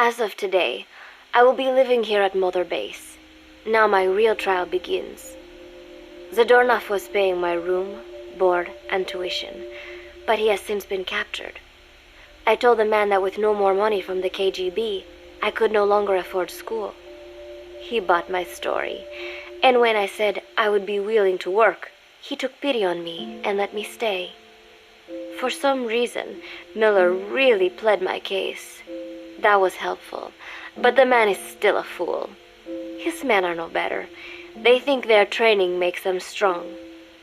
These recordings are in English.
As of today, I will be living here at Mother Base. Now my real trial begins. Zadornov was paying my room, board, and tuition, but he has since been captured. I told the man that with no more money from the KGB, I could no longer afford school. He bought my story, and when I said I would be willing to work, he took pity on me and let me stay. For some reason, Miller really pled my case. That was helpful, but the man is still a fool. His men are no better. They think their training makes them strong,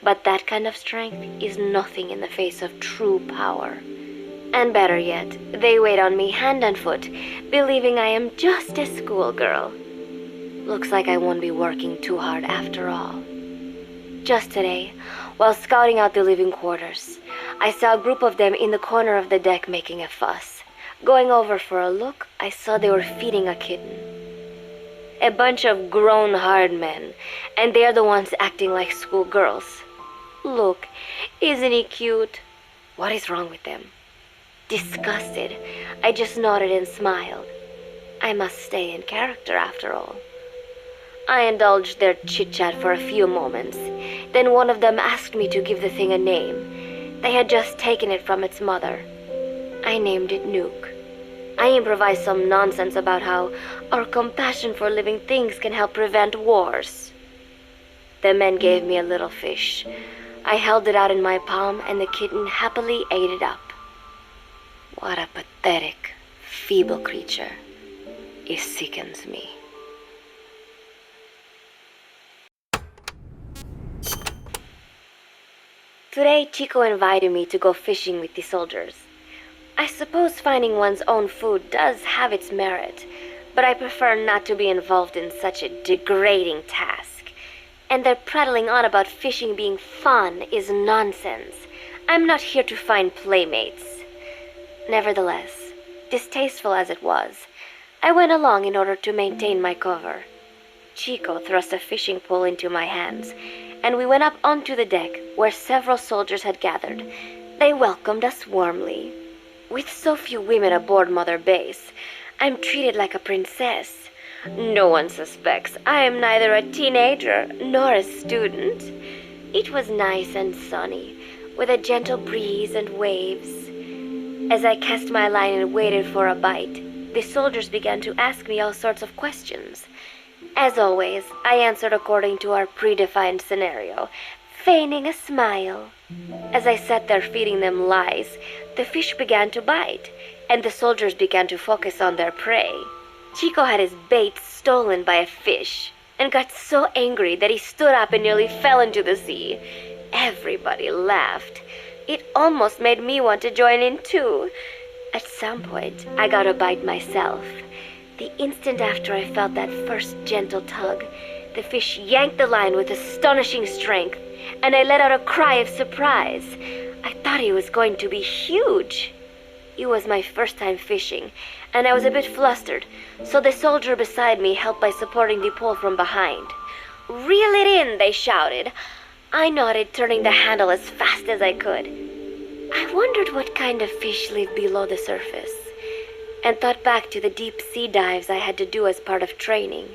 but that kind of strength is nothing in the face of true power. And better yet, they wait on me hand and foot, believing I am just a schoolgirl. Looks like I won't be working too hard after all. Just today, while scouting out the living quarters, I saw a group of them in the corner of the deck making a fuss. Going over for a look, I saw they were feeding a kitten. A bunch of grown hard men, and they're the ones acting like schoolgirls. Look, isn't he cute? What is wrong with them? Disgusted, I just nodded and smiled. I must stay in character after all. I indulged their chit-chat for a few moments. Then one of them asked me to give the thing a name. They had just taken it from its mother. I named it Nuke. I improvised some nonsense about how our compassion for living things can help prevent wars. The men gave me a little fish. I held it out in my palm and the kitten happily ate it up. What a pathetic, feeble creature. It sickens me. Today, Chico invited me to go fishing with the soldiers. I suppose finding one's own food does have its merit, but I prefer not to be involved in such a degrading task. And their prattling on about fishing being fun is nonsense. I'm not here to find playmates. Nevertheless, distasteful as it was, I went along in order to maintain my cover. Chico thrust a fishing pole into my hands, and we went up onto the deck where several soldiers had gathered. They welcomed us warmly. With so few women aboard Mother Base, I'm treated like a princess. No one suspects I am neither a teenager nor a student. It was nice and sunny, with a gentle breeze and waves. As I cast my line and waited for a bite, the soldiers began to ask me all sorts of questions. As always, I answered according to our predefined scenario, feigning a smile. As I sat there feeding them lies, the fish began to bite, and the soldiers began to focus on their prey. Chico had his bait stolen by a fish, and got so angry that he stood up and nearly fell into the sea. Everybody laughed. It almost made me want to join in too. At some point, I got a bite myself. The instant after I felt that first gentle tug, the fish yanked the line with astonishing strength, and I let out a cry of surprise. I thought he was going to be huge. It was my first time fishing, and I was a bit flustered, so the soldier beside me helped by supporting the pole from behind. "Reel it in," they shouted. I nodded, turning the handle as fast as I could. I wondered what kind of fish lived below the surface, and thought back to the deep sea dives I had to do as part of training.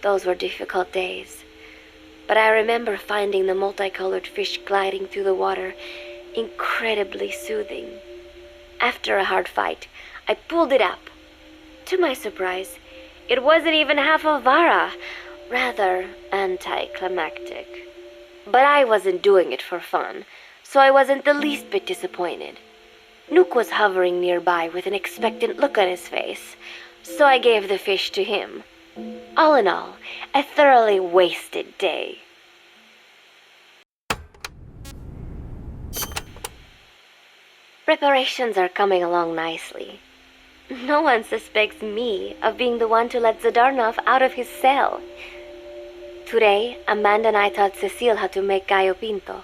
Those were difficult days, but I remember finding the multicolored fish gliding through the water incredibly soothing. After a hard fight, I pulled it up. To my surprise, it wasn't even half a vara, rather anticlimactic. But I wasn't doing it for fun, so I wasn't the least bit disappointed. Nook was hovering nearby with an expectant look on his face, so I gave the fish to him. All in all, a thoroughly wasted day. Preparations are coming along nicely. No one suspects me of being the one to let Zadornov out of his cell. Today, Amanda and I taught Cecile how to make gallo pinto.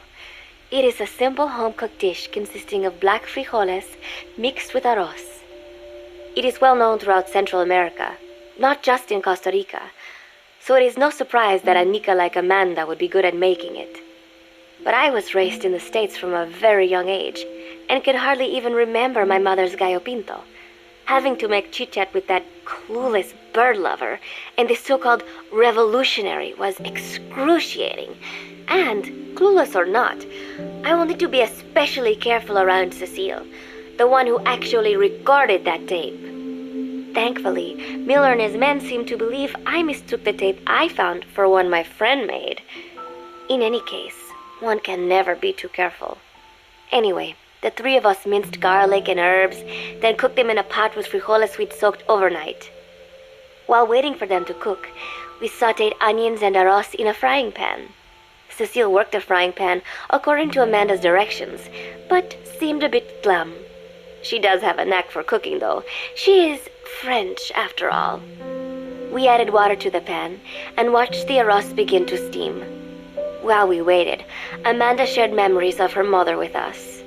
It is a simple home-cooked dish consisting of black frijoles mixed with arroz. It is well known throughout Central America, not just in Costa Rica, so it is no surprise that a Nica like Amanda would be good at making it. But I was raised in the States from a very young age, and could hardly even remember my mother's gallo pinto. having to make chit-chat with that clueless bird lover and the so-called revolutionary was excruciating. And, clueless or not, I wanted to be especially careful around Cecile, the one who actually recorded that tape. Thankfully, Miller and his men seemed to believe I mistook the tape I found for one my friend made. In any case, one can never be too careful. Anyway, the three of us minced garlic and herbs, then cooked them in a pot with frijoles we'd soaked overnight. While waiting for them to cook, we sautéed onions and arroz in a frying pan. Cecile worked the frying pan according to Amanda's directions, but seemed a bit glum. She does have a knack for cooking, though. She is French, after all. We added water to the pan and watched the arroz begin to steam. While we waited, Amanda shared memories of her mother with us.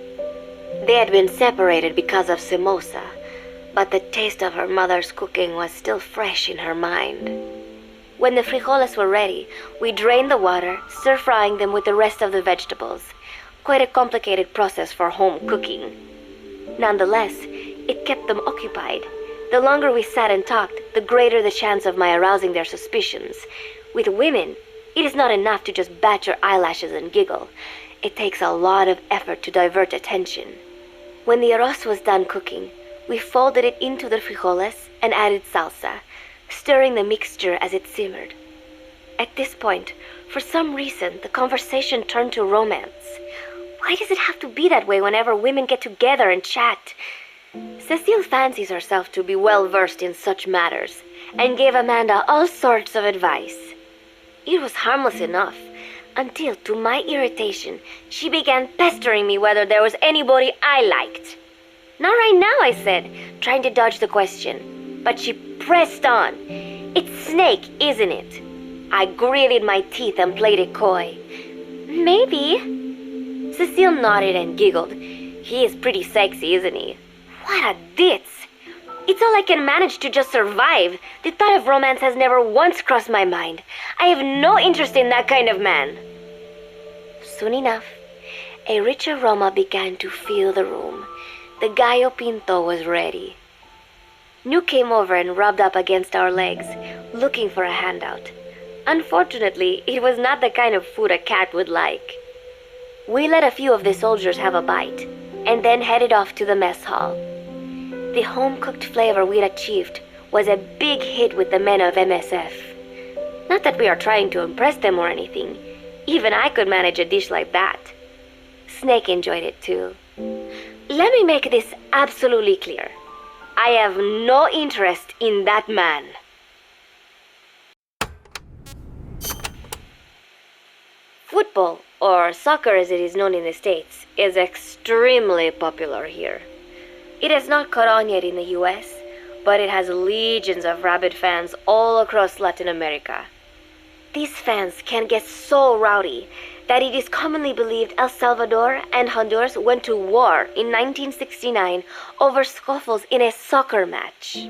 They had been separated because of Simosa, but the taste of her mother's cooking was still fresh in her mind. When the frijoles were ready, we drained the water, stir-frying them with the rest of the vegetables. Quite a complicated process for home cooking. Nonetheless, it kept them occupied. The longer we sat and talked, the greater the chance of my arousing their suspicions. With women, it is not enough to just bat your eyelashes and giggle. It takes a lot of effort to divert attention. When the arroz was done cooking, we folded it into the frijoles and added salsa, stirring the mixture as it simmered. At this point, for some reason, the conversation turned to romance. Why does it have to be that way whenever women get together and chat? Cecile fancies herself to be well-versed in such matters, and gave Amanda all sorts of advice. It was harmless enough, until, to my irritation, she began pestering me whether there was anybody I liked. Not right now, I said, trying to dodge the question. But she pressed on. It's Snake, isn't it? I gritted my teeth and played it coy. Maybe. Cecile nodded and giggled. He is pretty sexy, isn't he? What a ditz! It's all I can manage to just survive. The thought of romance has never once crossed my mind. I have no interest in that kind of man. Soon enough, a rich aroma began to fill the room. The gallo pinto was ready. New came over and rubbed up against our legs, looking for a handout. Unfortunately, it was not the kind of food a cat would like. We let a few of the soldiers have a bite, and then headed off to the mess hall. The home-cooked flavor we'd achieved was a big hit with the men of MSF. Not that we are trying to impress them or anything. Even I could manage a dish like that. Snake enjoyed it too. Let me make this absolutely clear. I have no interest in that man. Football, or soccer as it is known in the States, is extremely popular here. It has not caught on yet in the US, but it has legions of rabid fans all across Latin America. These fans can get so rowdy that it is commonly believed El Salvador and Honduras went to war in 1969 over scuffles in a soccer match.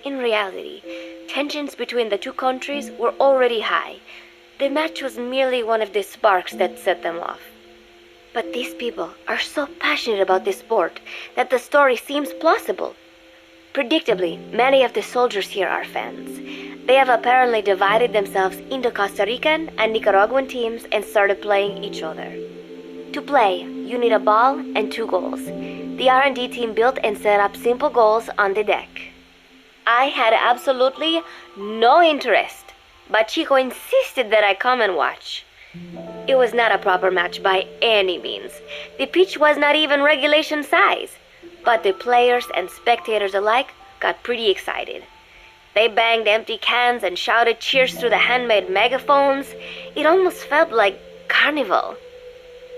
In reality, tensions between the two countries were already high. The match was merely one of the sparks that set them off. But these people are so passionate about this sport that the story seems plausible. Predictably, many of the soldiers here are fans. They have apparently divided themselves into Costa Rican and Nicaraguan teams and started playing each other. To play, you need a ball and 2 goals. The R&D team built and set up simple goals on the deck. I had absolutely no interest, but Chico insisted that I come and watch. It was not a proper match by any means. The pitch was not even regulation size, but the players and spectators alike got pretty excited. They banged empty cans and shouted cheers through the handmade megaphones. It almost felt like carnival.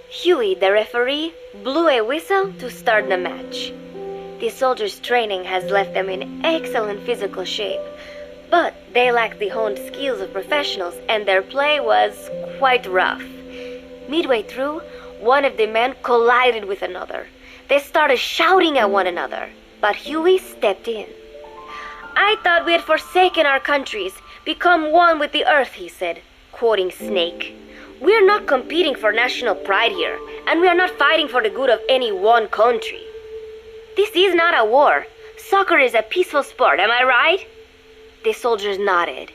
Huey, the referee, blew a whistle to start the match. The soldiers' training has left them in excellent physical shape, but they lacked the honed skills of professionals and their play was quite rough. Midway through, one of the men collided with another. They started shouting at one another, but Huey stepped in. I thought we had forsaken our countries, become one with the earth, he said, quoting Snake. We are not competing for national pride here, and we are not fighting for the good of any one country. This is not a war. Soccer is a peaceful sport, am I right? The soldiers nodded.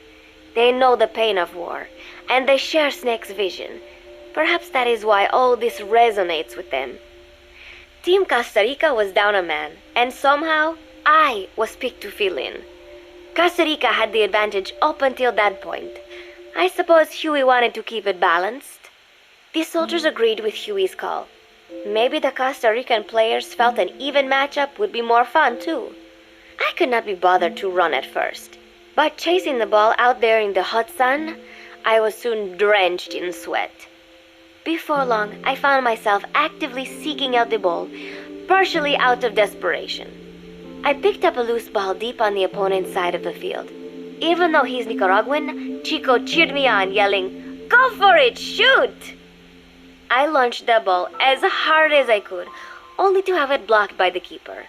They know the pain of war, and they share Snake's vision. Perhaps that is why all this resonates with them. Team Costa Rica was down a man, and somehow I was picked to fill in. Costa Rica had the advantage up until that point. I suppose Huey wanted to keep it balanced. The soldiers agreed with Huey's call. Maybe the Costa Rican players felt an even matchup would be more fun too. I could not be bothered to run at first, but chasing the ball out there in the hot sun, I was soon drenched in sweat. Before long, I found myself actively seeking out the ball, partially out of desperation. I picked up a loose ball deep on the opponent's side of the field. Even though he's Nicaraguan, Chico cheered me on, yelling, "Go for it, shoot!" I launched the ball as hard as I could, only to have it blocked by the keeper.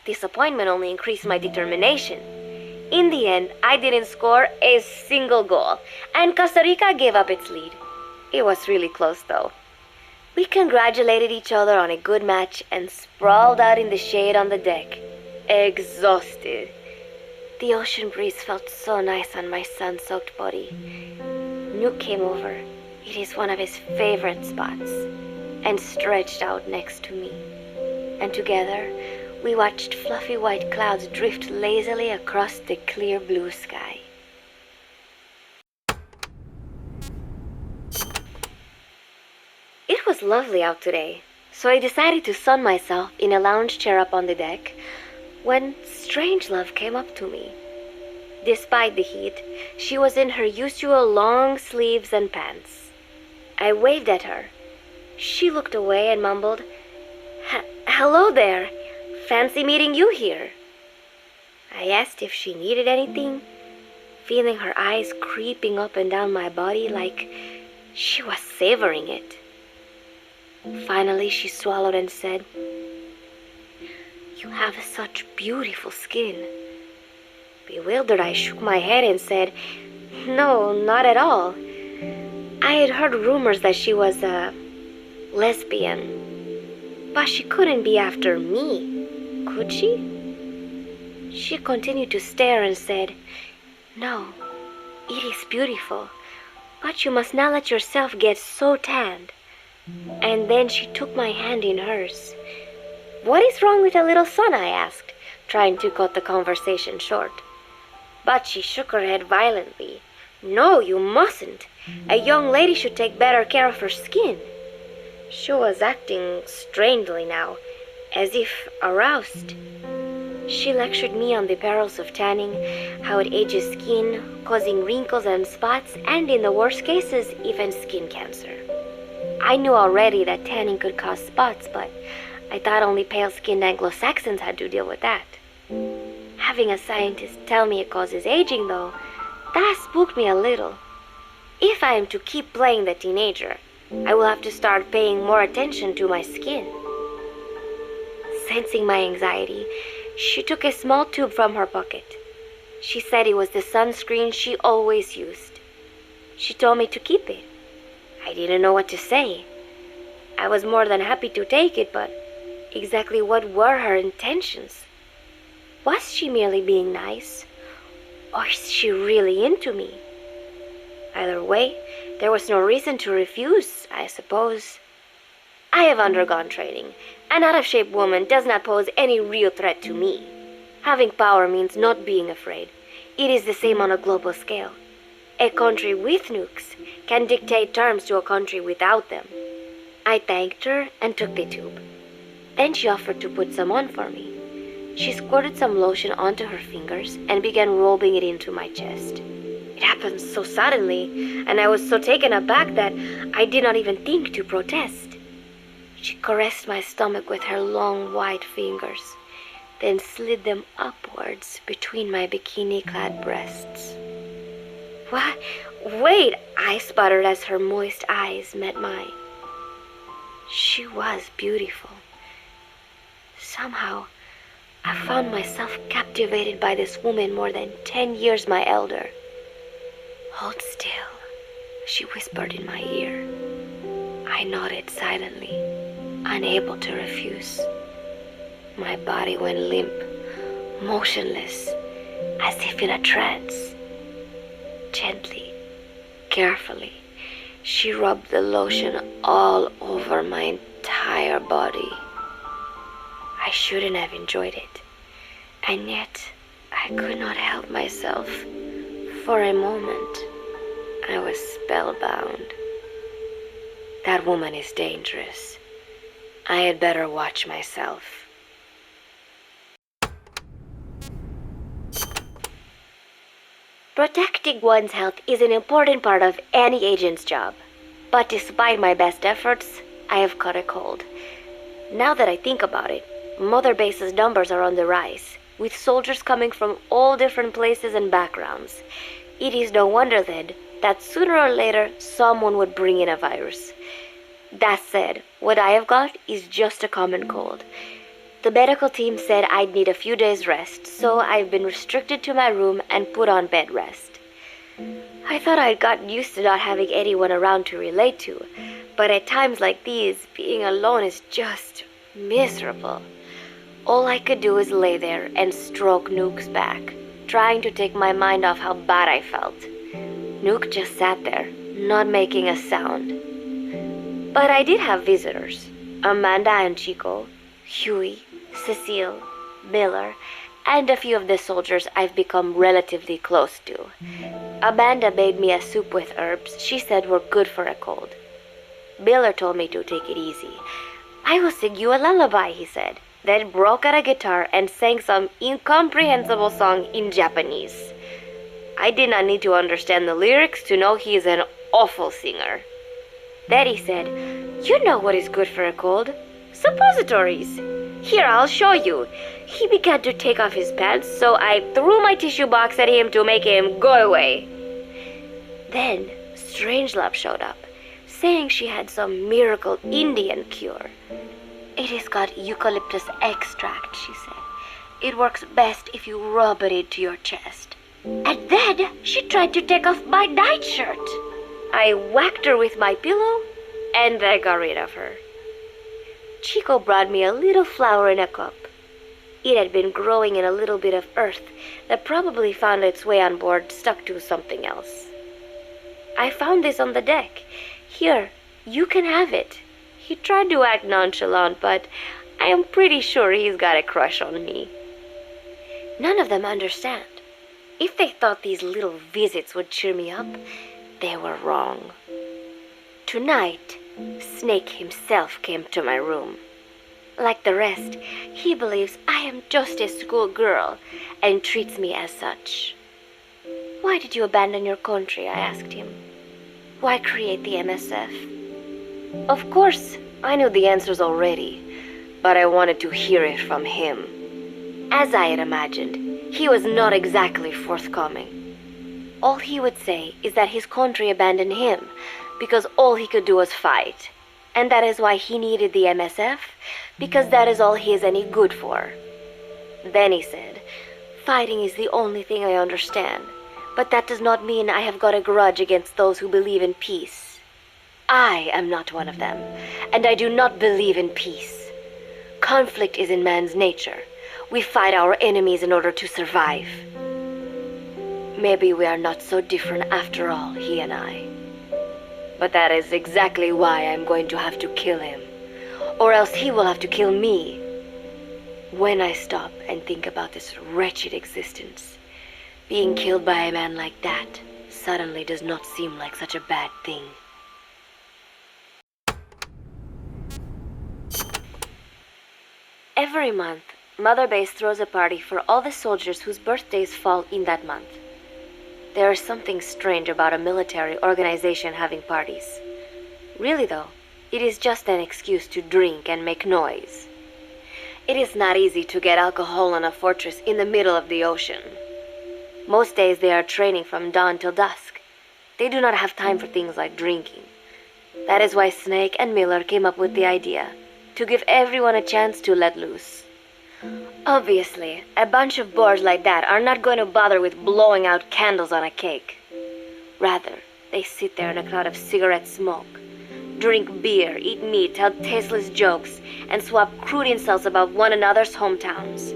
Disappointment only increased my determination. In the end, I didn't score a single goal, and Costa Rica gave up its lead. It was really close, though. We congratulated each other on a good match and sprawled out in the shade on the deck, exhausted. The ocean breeze felt so nice on my sun-soaked body. Nuke came over. It is one of his favorite spots, and stretched out next to me. And together, we watched fluffy white clouds drift lazily across the clear blue sky. It was lovely out today, so I decided to sun myself in a lounge chair up on the deck when Strangelove came up to me. Despite the heat, she was in her usual long sleeves and pants. I waved at her. She looked away and mumbled, "Hello there. Fancy meeting you here." I asked if she needed anything, feeling her eyes creeping up and down my body like she was savoring it. Finally, she swallowed and said, "You have such beautiful skin." Bewildered, I shook my head and said, "No, not at all. I had heard rumors that she was a lesbian, but she couldn't be after me, could she?" She continued to stare and said, "No, it is beautiful, but you must not let yourself get so tanned." And then she took my hand in hers. "What is wrong with a little sun?" I asked, trying to cut the conversation short. But she shook her head violently. "No, you mustn't. A young lady should take better care of her skin." She was acting strangely now, as if aroused. She lectured me on the perils of tanning, how it ages skin, causing wrinkles and spots, and in the worst cases, even skin cancer. I knew already that tanning could cause spots, but I thought only pale-skinned Anglo-Saxons had to deal with that. Having a scientist tell me it causes aging, though, that spooked me a little. If I am to keep playing the teenager, I will have to start paying more attention to my skin. Sensing my anxiety, she took a small tube from her pocket. She said it was the sunscreen she always used. She told me to keep it. I didn't know what to say. I was more than happy to take it, but exactly what were her intentions? Was she merely being nice? Or is she really into me? Either way, there was no reason to refuse, I suppose. I have undergone training. An out-of-shape woman does not pose any real threat to me. Having power means not being afraid. It is the same on a global scale. A country with nukes can dictate terms to a country without them. I thanked her and took the tube. Then she offered to put some on for me. She squirted some lotion onto her fingers and began rolling it into my chest. It happened so suddenly, and I was so taken aback that I did not even think to protest. She caressed my stomach with her long white fingers, then slid them upwards between my bikini-clad breasts. "What? Wait," I sputtered as her moist eyes met mine. She was beautiful. Somehow, I found myself captivated by this woman more than 10 years my elder. "Hold still," she whispered in my ear. I nodded silently, unable to refuse. My body went limp, motionless, as if in a trance. Gently, carefully, she rubbed the lotion all over my entire body. I shouldn't have enjoyed it, and yet I could not help myself. For a moment, I was spellbound. That woman is dangerous. I had better watch myself. Protecting one's health is an important part of any agent's job. But despite my best efforts, I have caught a cold. Now that I think about it, Mother Base's numbers are on the rise, with soldiers coming from all different places and backgrounds. It is no wonder then that sooner or later someone would bring in a virus. That said, what I have got is just a common cold. The medical team said I'd need a few days rest, so I've been restricted to my room and put on bed rest. I thought I'd gotten used to not having anyone around to relate to, but at times like these, being alone is just miserable. All I could do is lay there and stroke Nook's back, trying to take my mind off how bad I felt. Nook just sat there, not making a sound. But I did have visitors. Amanda and Chico, Huey, Cecile, Miller, and a few of the soldiers I've become relatively close to. Amanda made me a soup with herbs she said were good for a cold. Miller told me to take it easy. I will sing you a lullaby, he said, then broke out a guitar and sang some incomprehensible song in Japanese. I did not need to understand the lyrics to know he is an awful singer. Then he said, "You know what is good for a cold? Suppositories. Here, I'll show you." He began to take off his pants, so I threw my tissue box at him to make him go away. Then Strangelove showed up, saying she had some miracle Indian cure. "It has got eucalyptus extract," she said. "It works best if you rub it into your chest." And then she tried to take off my nightshirt. I whacked her with my pillow, and I got rid of her. Chico brought me a little flower in a cup. It had been growing in a little bit of earth that probably found its way on board, stuck to something else. "I found this on the deck. Here, you can have it." He tried to act nonchalant, but I am pretty sure he's got a crush on me. None of them understand. If they thought these little visits would cheer me up, they were wrong. Tonight, Snake himself came to my room. Like the rest, he believes I am just a schoolgirl and treats me as such. "Why did you abandon your country?" I asked him. "Why create the MSF?" Of course, I knew the answers already, but I wanted to hear it from him. As I had imagined, he was not exactly forthcoming. All he would say is that his country abandoned him because all he could do was fight, and that is why he needed the MSF, because that is all he is any good for. Then he said, "Fighting is the only thing I understand, but that does not mean I have got a grudge against those who believe in peace. I am not one of them, and I do not believe in peace. Conflict is in man's nature. We fight our enemies in order to survive." Maybe we are not so different after all, he and I. But that is exactly why I'm going to have to kill him, or else he will have to kill me. When I stop and think about this wretched existence, being killed by a man like that suddenly does not seem like such a bad thing. Every month, Mother Base throws a party for all the soldiers whose birthdays fall in that month. There is something strange about a military organization having parties. Really though, it is just an excuse to drink and make noise. It is not easy to get alcohol in a fortress in the middle of the ocean. Most days they are training from dawn till dusk. They do not have time for things like drinking. That is why Snake and Miller came up with the idea, to give everyone a chance to let loose. Obviously, a bunch of boors like that are not going to bother with blowing out candles on a cake. Rather, they sit there in a cloud of cigarette smoke, drink beer, eat meat, tell tasteless jokes, and swap crude insults about one another's hometowns.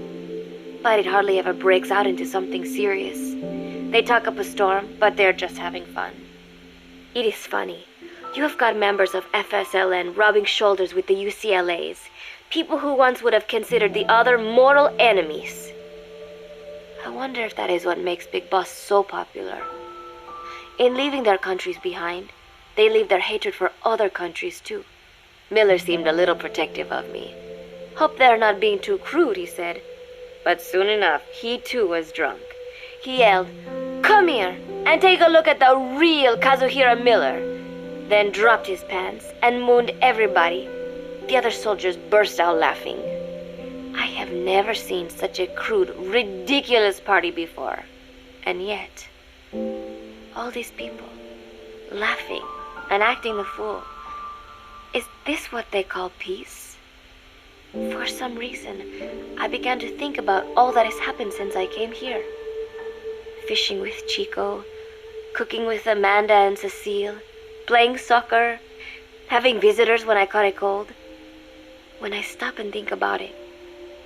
but it hardly ever breaks out into something serious. They talk up a storm, but they're just having fun. It is funny. You have got members of FSLN rubbing shoulders with the UCLAs, people who once would have considered the other mortal enemies. I wonder if that is what makes Big Boss so popular. In leaving their countries behind, they leave their hatred for other countries too. Miller seemed a little protective of me. Hope they're not being too crude, he said. But soon enough, he too was drunk. He yelled, "Come here and take a look at the real Kazuhira Miller," then dropped his pants and mooned everybody. The other soldiers burst out laughing. I have never seen such a crude, ridiculous party before. And yet, all these people, laughing and acting the fool. Is this what they call peace? For some reason, I began to think about all that has happened since I came here. Fishing with Chico, cooking with Amanda and Cecile, playing soccer, having visitors when I caught a cold. When I stop and think about it,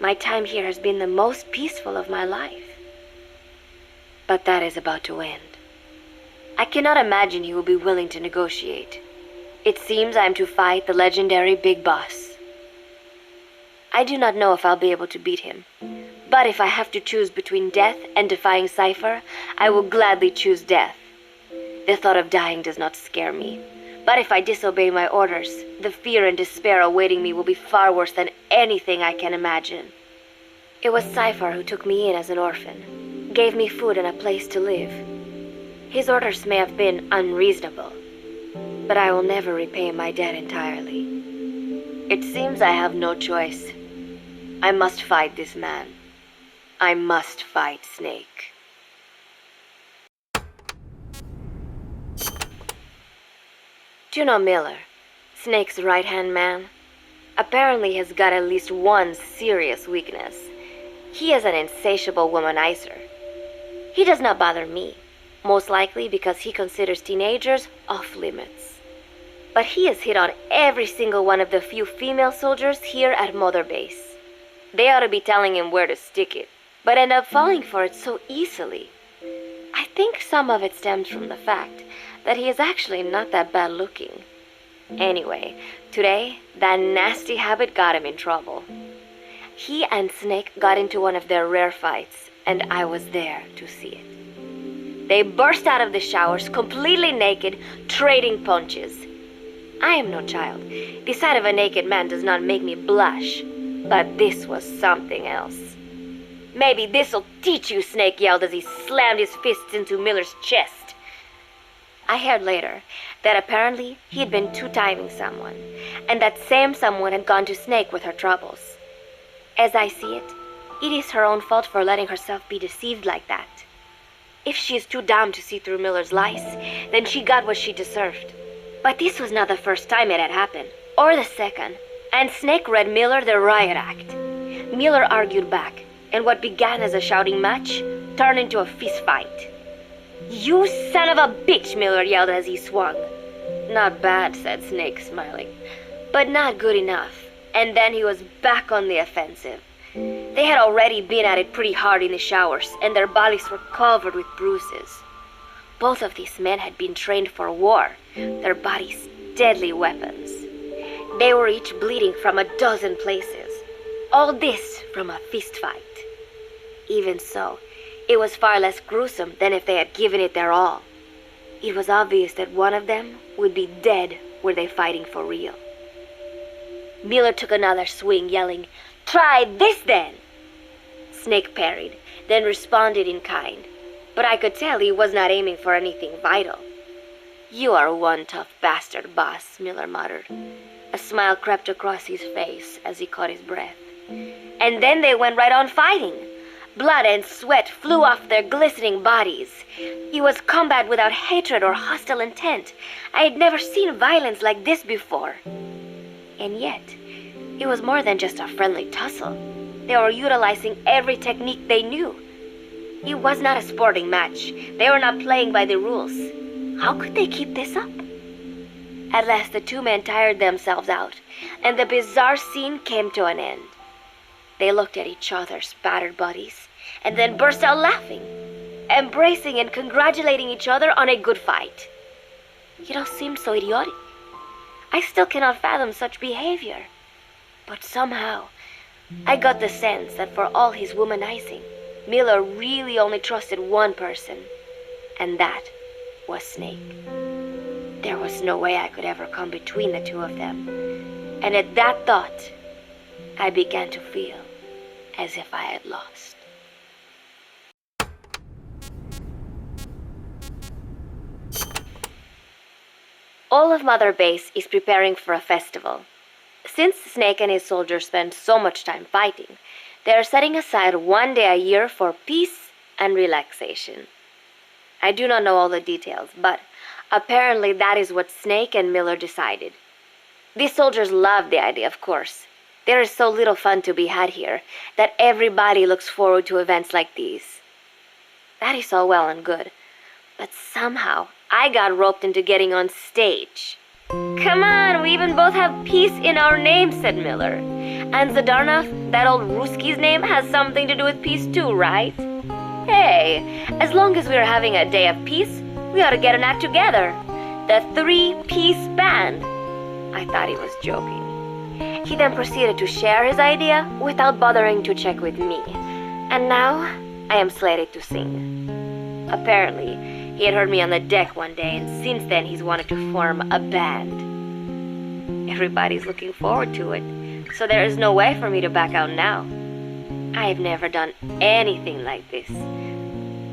my time here has been the most peaceful of my life. But that is about to end. I cannot imagine he will be willing to negotiate. It seems I am to fight the legendary Big Boss. I do not know if I'll be able to beat him, but if I have to choose between death and defying Cypher, I will gladly choose death. The thought of dying does not scare me, but if I disobey my orders, the fear and despair awaiting me will be far worse than anything I can imagine. It was Cypher who took me in as an orphan, gave me food and a place to live. His orders may have been unreasonable, but I will never repay my debt entirely. It seems I have no choice. I must fight this man. I must fight Snake. Do you know Miller, Snake's right-hand man? Apparently has got at least one serious weakness. He is an insatiable womanizer. He does not bother me, most likely because he considers teenagers off limits. But he has hit on every single one of the few female soldiers here at Mother Base. They ought to be telling him where to stick it, but end up falling for it so easily. I think some of it stems from the fact that he is actually not that bad looking. Anyway, today, that nasty habit got him in trouble. He and Snake got into one of their rare fights, and I was there to see it. They burst out of the showers completely naked, trading punches. I am no child. The sight of a naked man does not make me blush. But this was something else. "Maybe this'll teach you," Snake yelled as he slammed his fists into Miller's chest. I heard later that apparently he had been two-timing someone, and that same someone had gone to Snake with her troubles. As I see it, it is her own fault for letting herself be deceived like that. If she is too dumb to see through Miller's lies, then she got what she deserved. But this was not the first time it had happened, or the second, and Snake read Miller the riot act. Miller argued back, and what began as a shouting match turned into a fist fight. "You son of a bitch," Miller yelled as he swung. "Not bad," said Snake, smiling, "but not good enough." And then he was back on the offensive. They had already been at it pretty hard in the showers, and their bodies were covered with bruises. Both of these men had been trained for war, their bodies deadly weapons. They were each bleeding from a dozen places. All this from a fist fight. Even so, it was far less gruesome than if they had given it their all. It was obvious that one of them would be dead were they fighting for real. Miller took another swing, yelling, "Try this then!" Snake parried, then responded in kind, but I could tell he was not aiming for anything vital. "You are one tough bastard, boss," Miller muttered. A smile crept across his face as he caught his breath. And then they went right on fighting. Blood and sweat flew off their glistening bodies. It was combat without hatred or hostile intent. I had never seen violence like this before. And yet, it was more than just a friendly tussle. They were utilizing every technique they knew. It was not a sporting match. They were not playing by the rules. How could they keep this up? At last, the two men tired themselves out, and the bizarre scene came to an end. They looked at each other's battered bodies and then burst out laughing, embracing and congratulating each other on a good fight. It all seemed so idiotic. I still cannot fathom such behavior. But somehow, I got the sense that for all his womanizing, Miller really only trusted one person, and that was Snake. There was no way I could ever come between the two of them, and at that thought, I began to feel as if I had lost. All of Mother Base is preparing for a festival. Since Snake and his soldiers spend so much time fighting, they are setting aside one day a year for peace and relaxation. I do not know all the details, but apparently that is what Snake and Miller decided. These soldiers love the idea, of course. There is so little fun to be had here that everybody looks forward to events like these. That is all well and good, but somehow I got roped into getting on stage. Come on, we even both have peace in our name, said Miller. And Zadarnov, that old Ruski's name, has something to do with peace too, right? Hey, as long as we're having a day of peace, we ought to get an act together. The 3-piece band. I thought he was joking. He then proceeded to share his idea without bothering to check with me. And now, I am slated to sing. Apparently, he had heard me on the deck one day, and since then he's wanted to form a band. Everybody's looking forward to it, so there is no way for me to back out now. I've never done anything like this,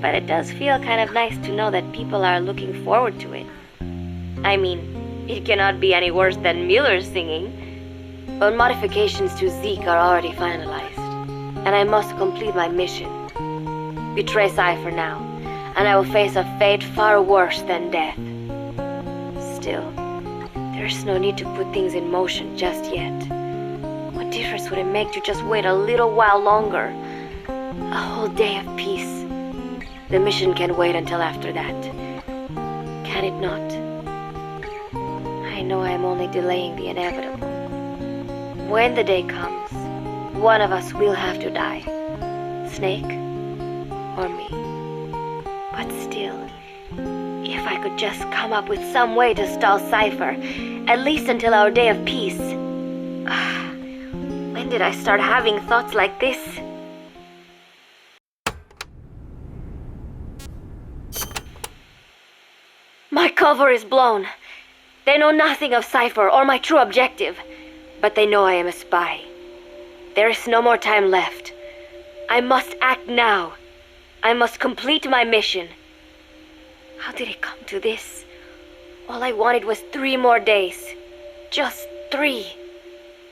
but it does feel kind of nice to know that people are looking forward to it. I mean, it cannot be any worse than Miller's singing, but modifications to Zeke are already finalized, and I must complete my mission. Betray Cypher now, and I will face a fate far worse than death. Still, there's no need to put things in motion just yet. What difference would it make to just wait a little while longer? A whole day of peace. The mission can wait until after that. Can it not? I know I am only delaying the inevitable. When the day comes, one of us will have to die. Snake or me. But still, if I could just come up with some way to stall Cypher, at least until our day of peace. When did I start having thoughts like this? My cover is blown. They know nothing of Cypher or my true objective, but they know I am a spy. There is no more time left. I must act now. I must complete my mission. How did it come to this? All I wanted was 3 more days. Just 3.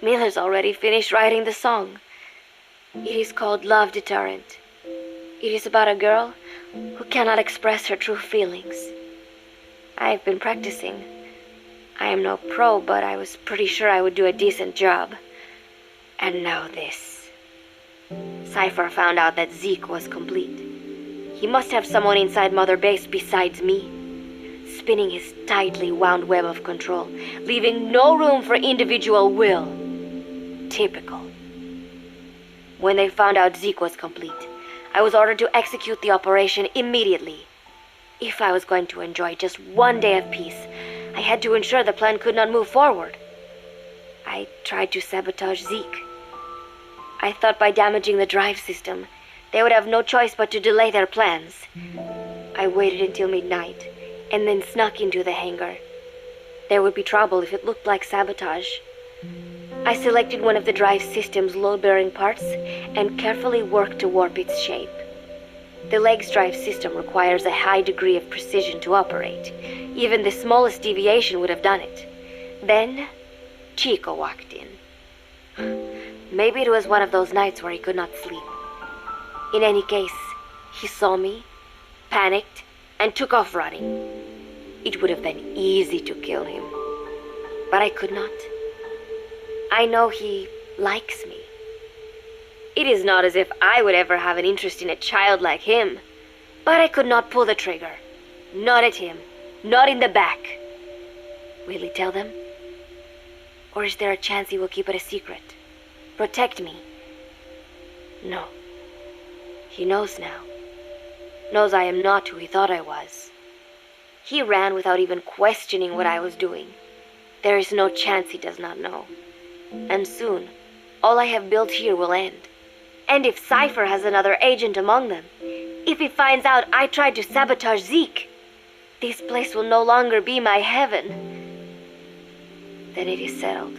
Miller's already finished writing the song. It is called Love Deterrent. It is about a girl who cannot express her true feelings. I've been practicing. I am no pro, but I was pretty sure I would do a decent job. And now this. Cypher found out that Zeke was complete. He must have someone inside Mother Base besides me, spinning his tightly wound web of control, leaving no room for individual will. Typical. When they found out Zeke was complete, I was ordered to execute the operation immediately. If I was going to enjoy just one day of peace, I had to ensure the plan could not move forward. I tried to sabotage Zeke. I thought by damaging the drive system, they would have no choice but to delay their plans. I waited until midnight, and then snuck into the hangar. There would be trouble if it looked like sabotage. I selected one of the drive system's load-bearing parts and carefully worked to warp its shape. The leg's drive system requires a high degree of precision to operate. Even the smallest deviation would have done it. Then, Chico walked in. Maybe it was one of those nights where he could not sleep. In any case, he saw me, panicked, and took off running. It would have been easy to kill him, but I could not. I know he likes me. It is not as if I would ever have an interest in a child like him, but I could not pull the trigger. Not at him, not in the back. Will he tell them? Or is there a chance he will keep it a secret? Protect me? No. He knows now. Knows I am not who he thought I was. He ran without even questioning what I was doing. There is no chance he does not know. And soon, all I have built here will end. And if Cypher has another agent among them, if he finds out I tried to sabotage Zeke, this place will no longer be my heaven. Then it is settled.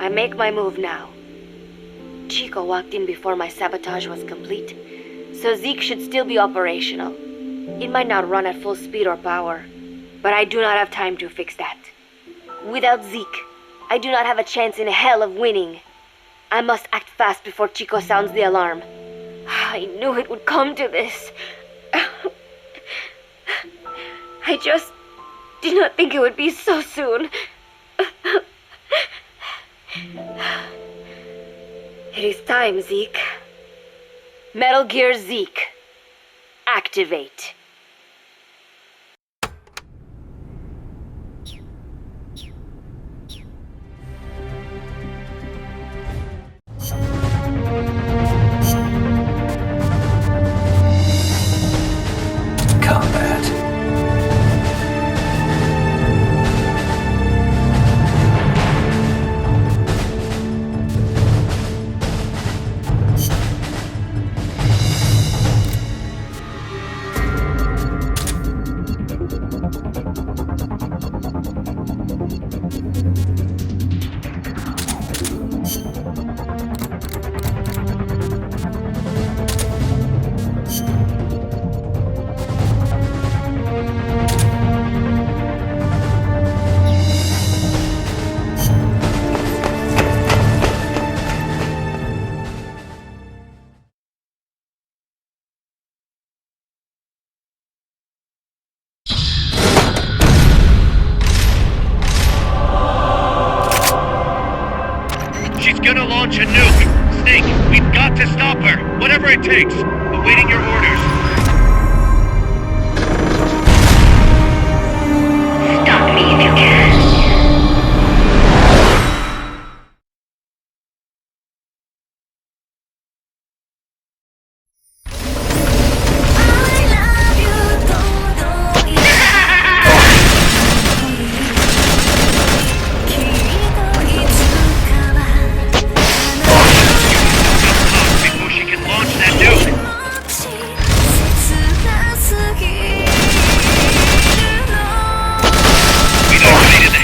I make my move now. Chico walked in before my sabotage was complete, so Zeke should still be operational. It might not run at full speed or power, but I do not have time to fix that. Without Zeke, I do not have a chance in hell of winning. I must act fast before Chico sounds the alarm. I knew it would come to this. I just did not think it would be so soon. It is time, Zeke. Metal Gear Zeke. Activate. Combat. She's gonna launch a nuke! Snake, we've got to stop her! Whatever it takes! Awaiting your orders. Stop me if you can. Before she can launch that nuke! We've activated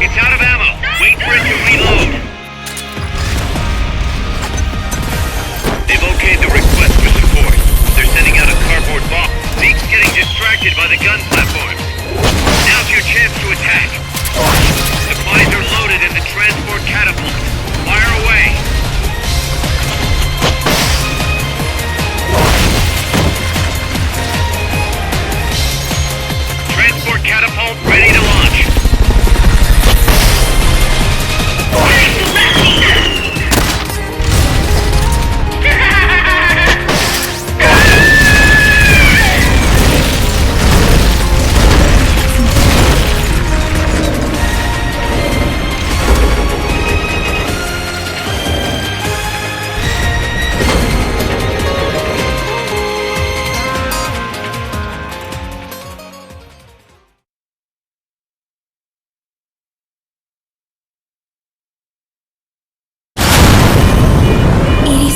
It's out of ammo. Wait for it to reload. They've okayed the request for support. They're sending out a cardboard box. Zeke's getting distracted by the gun platforms. Now's your chance to attack. Supplies are loaded in the transport catapult. Fire away. Transport catapult ready to launch.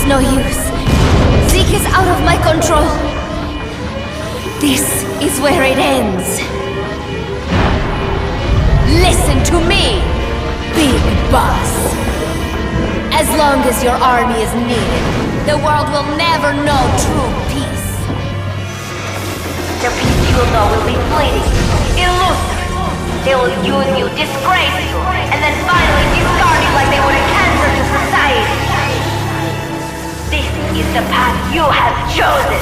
No use. Zeke is out of my control. This is where it ends. Listen to me, Big Boss. As long as your army is needed, the world will never know true peace. The peace you will know will be fleeting, elusive. They will use you, disgrace you, and then finally discard you like they would a cancer to society. This is the path you have chosen.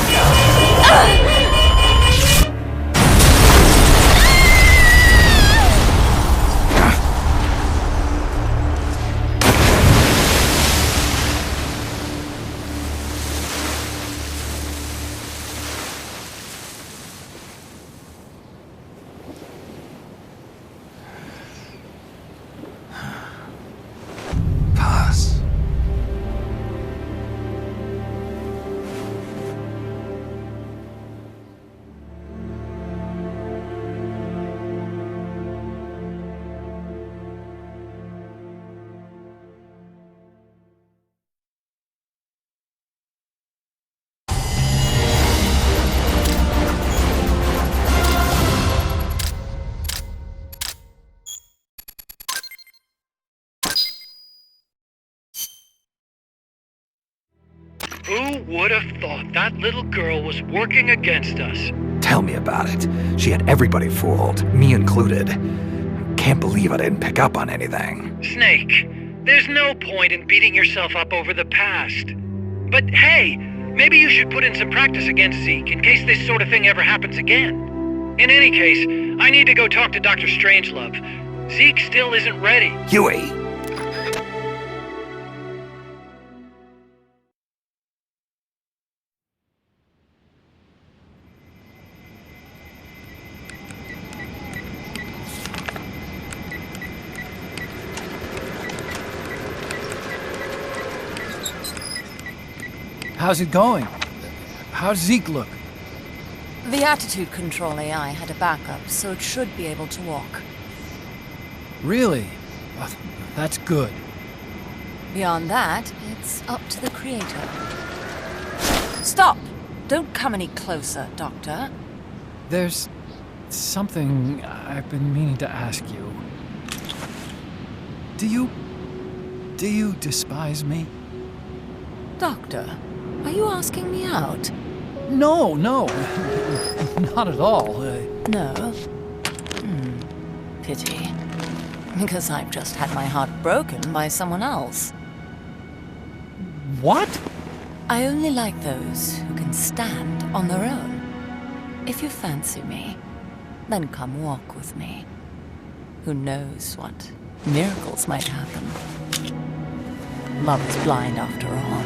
Who would have thought that little girl was working against us? Tell me about it. She had everybody fooled, me included. Can't believe I didn't pick up on anything. Snake, there's no point in beating yourself up over the past. But hey, maybe you should put in some practice against Zeke in case this sort of thing ever happens again. In any case, I need to go talk to Dr. Strangelove. Zeke still isn't ready. Huey! How's it going? How's Zeke look? The attitude control AI had a backup, so it should be able to walk. Really? Oh, that's good. Beyond that, it's up to the creator. Stop! Don't come any closer, Doctor. There's something I've been meaning to ask you. Do you despise me? Doctor, are you asking me out? No, not at all. No? Pity. Because I've just had my heart broken by someone else. What? I only like those who can stand on their own. If you fancy me, then come walk with me. Who knows what miracles might happen. Love is blind after all.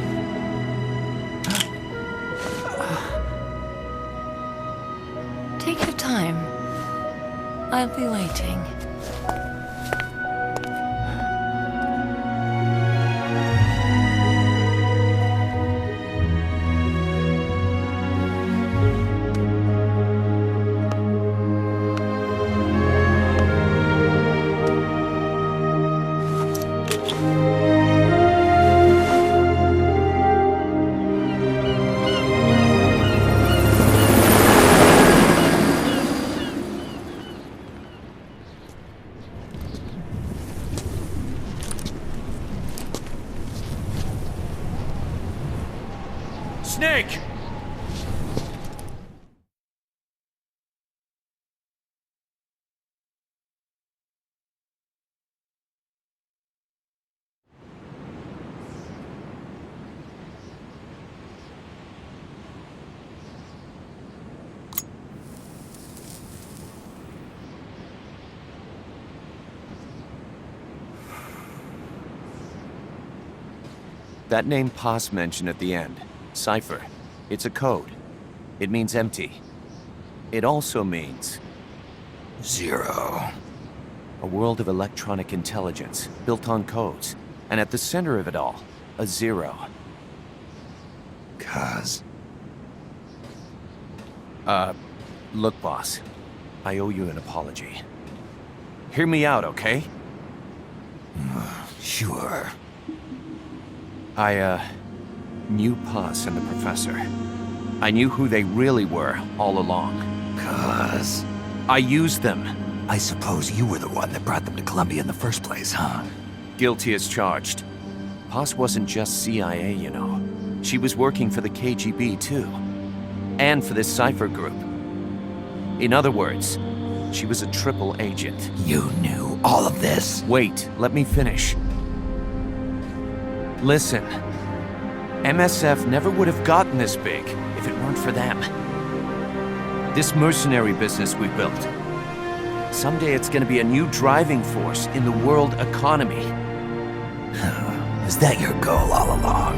Take your time. I'll be waiting. Snake! That name Pas mentioned at the end, cipher, it's a code. It means empty. It also means... 0. a world of electronic intelligence, built on codes. And at the center of it all, a 0. Cuz. Look, boss. I owe you an apology. Hear me out, okay? Sure. I knew Pas and the professor. I knew who they really were all along. Cuz. I used them. I suppose you were the one that brought them to Columbia in the first place, huh? Guilty as charged. Pas wasn't just CIA, you know. She was working for the KGB, too. And for this cipher group. In other words, she was a triple agent. You knew all of this? Wait, let me finish. Listen. MSF never would have gotten this big if it weren't for them. This mercenary business we built. Someday it's gonna be a new driving force in the world economy. Was that your goal all along?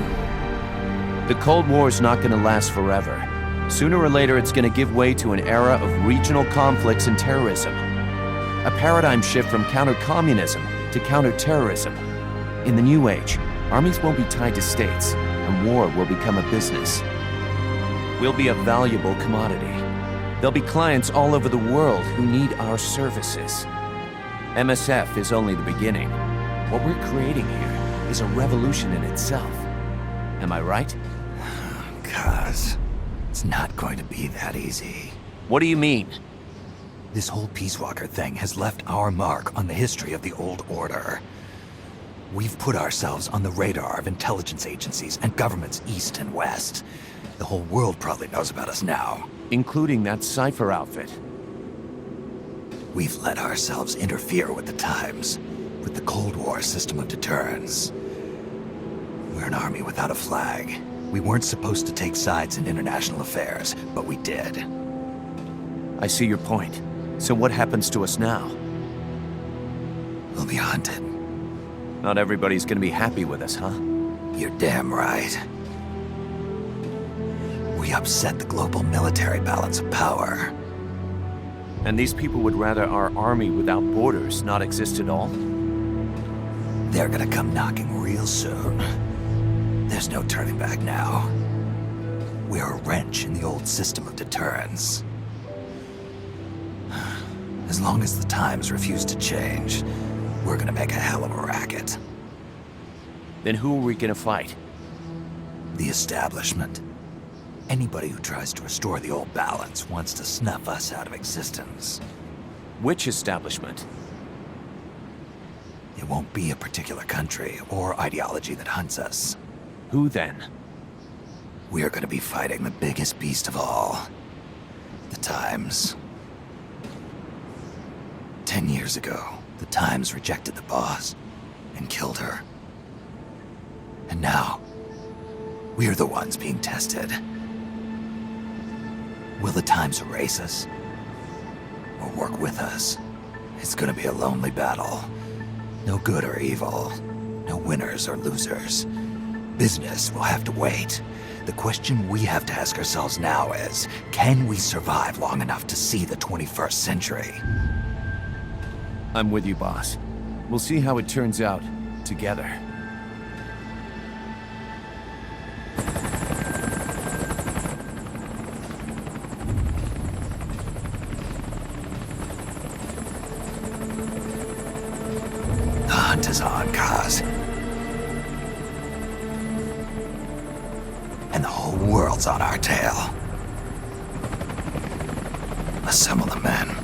The Cold War's not gonna last forever. Sooner or later it's gonna give way to an era of regional conflicts and terrorism. A paradigm shift from counter-communism to counter-terrorism. In the new age, armies won't be tied to states, and war will become a business. We'll be a valuable commodity. There'll be clients all over the world who need our services. MSF is only the beginning. What we're creating here is a revolution in itself. Am I right? Cuz, it's not going to be that easy. What do you mean? This whole Peace Walker thing has left our mark on the history of the old order. We've put ourselves on the radar of intelligence agencies and governments east and west. The whole world probably knows about us now. Including that cipher outfit. We've let ourselves interfere with the times, with the Cold War system of deterrence. We're an army without a flag. We weren't supposed to take sides in international affairs, but we did. I see your point. So what happens to us now? We'll be hunted. Not everybody's gonna be happy with us, huh? You're damn right. We upset the global military balance of power. And these people would rather our army without borders not exist at all? They're gonna come knocking real soon. There's no turning back now. We're a wrench in the old system of deterrence. As long as the times refuse to change, we're gonna make a hell of a racket. Then who are we gonna fight? The establishment. Anybody who tries to restore the old balance wants to snuff us out of existence. Which establishment? It won't be a particular country or ideology that hunts us. Who then? We're gonna be fighting the biggest beast of all. The Times. 10 years ago, the Times rejected the boss and killed her. And now, we're the ones being tested. Will the Times erase us? Or work with us? It's gonna be a lonely battle. No good or evil. No winners or losers. Business will have to wait. The question we have to ask ourselves now is, can we survive long enough to see the 21st century? I'm with you, boss. We'll see how it turns out, together. The hunt is on, Kaz. And the whole world's on our tail. Assemble the men.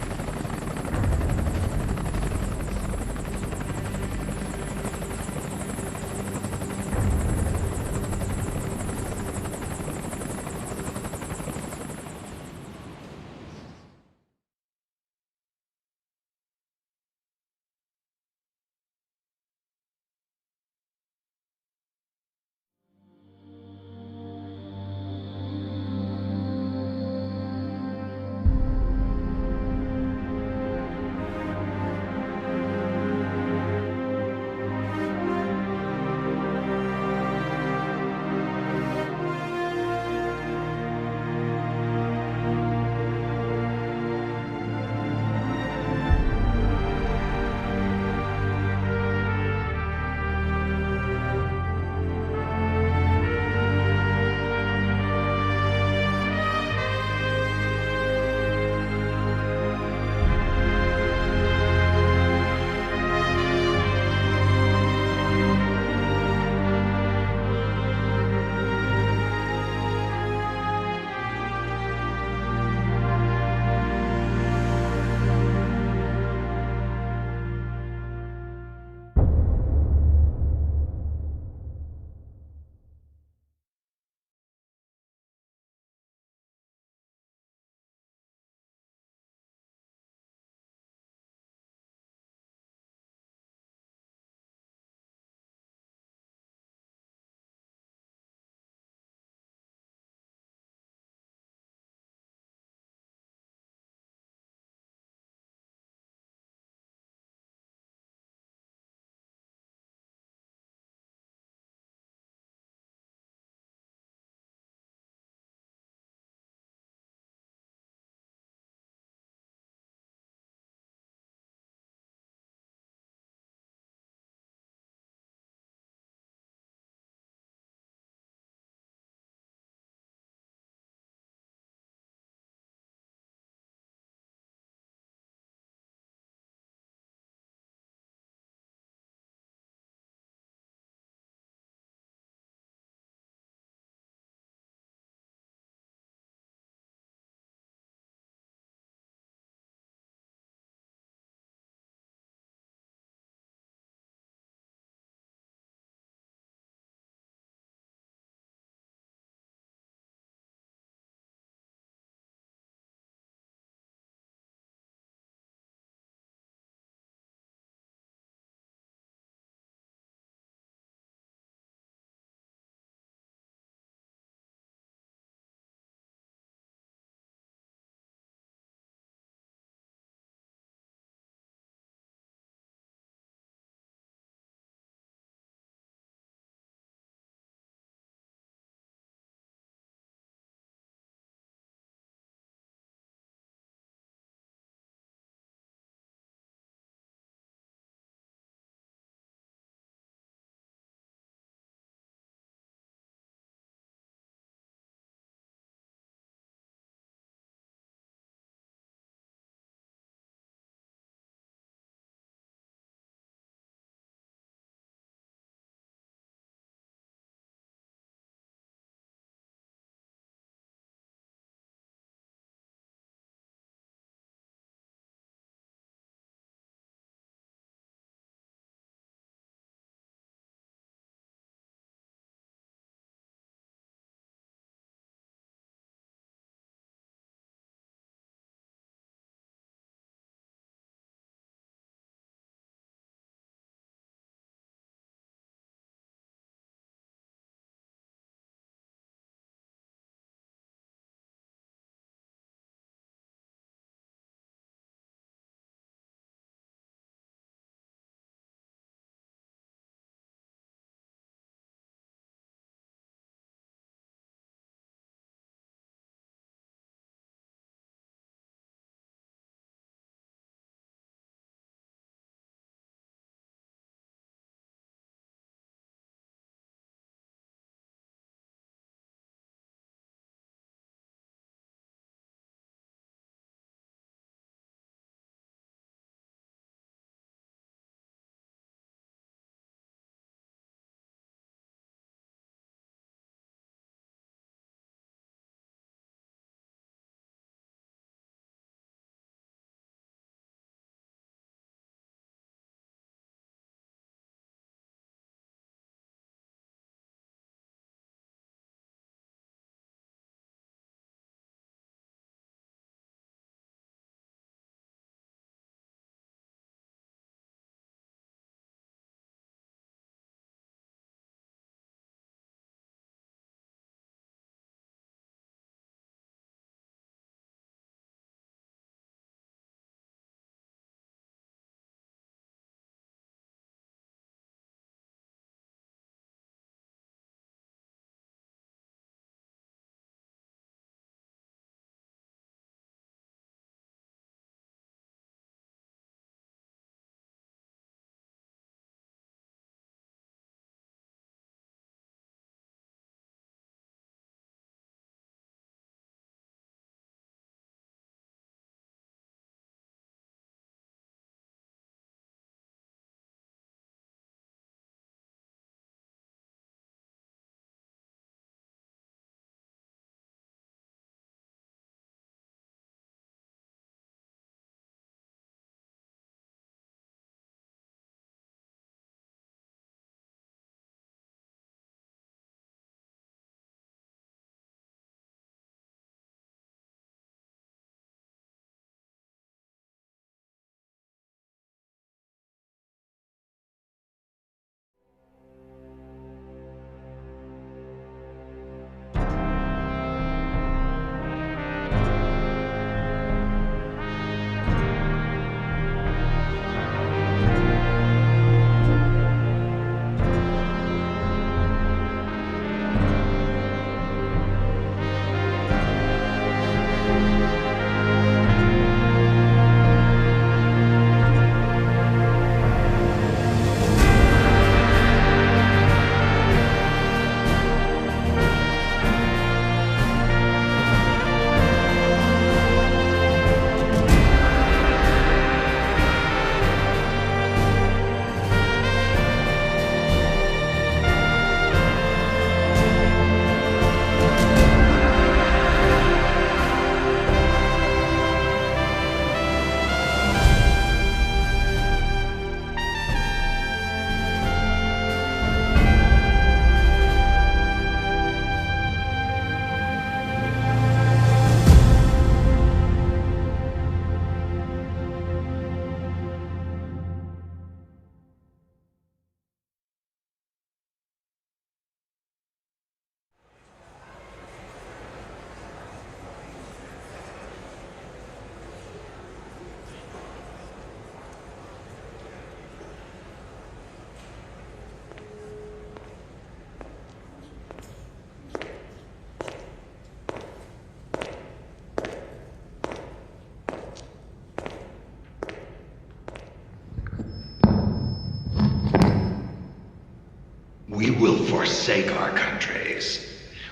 We will forsake our countries.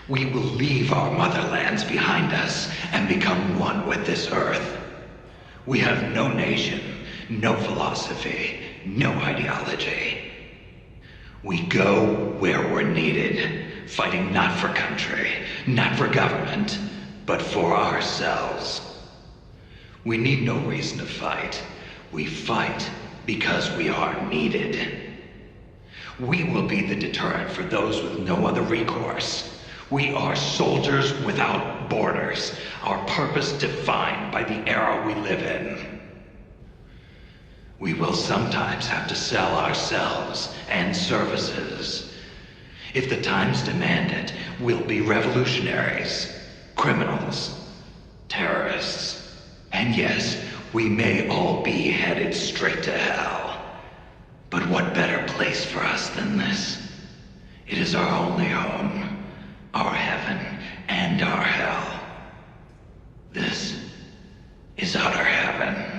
We will leave our motherlands behind us and become one with this earth. We have no nation, no philosophy, no ideology. We go where we're needed, fighting not for country, not for government, but for ourselves. We need no reason to fight. We fight because we are needed. We will be the deterrent for those with no other recourse. We are soldiers without borders, our purpose defined by the era we live in. We will sometimes have to sell ourselves and services. If the times demand it, we'll be revolutionaries, criminals, terrorists, and yes, we may all be headed straight to hell. But what better place for us than this? It is our only home, our heaven and our hell. This is utter heaven.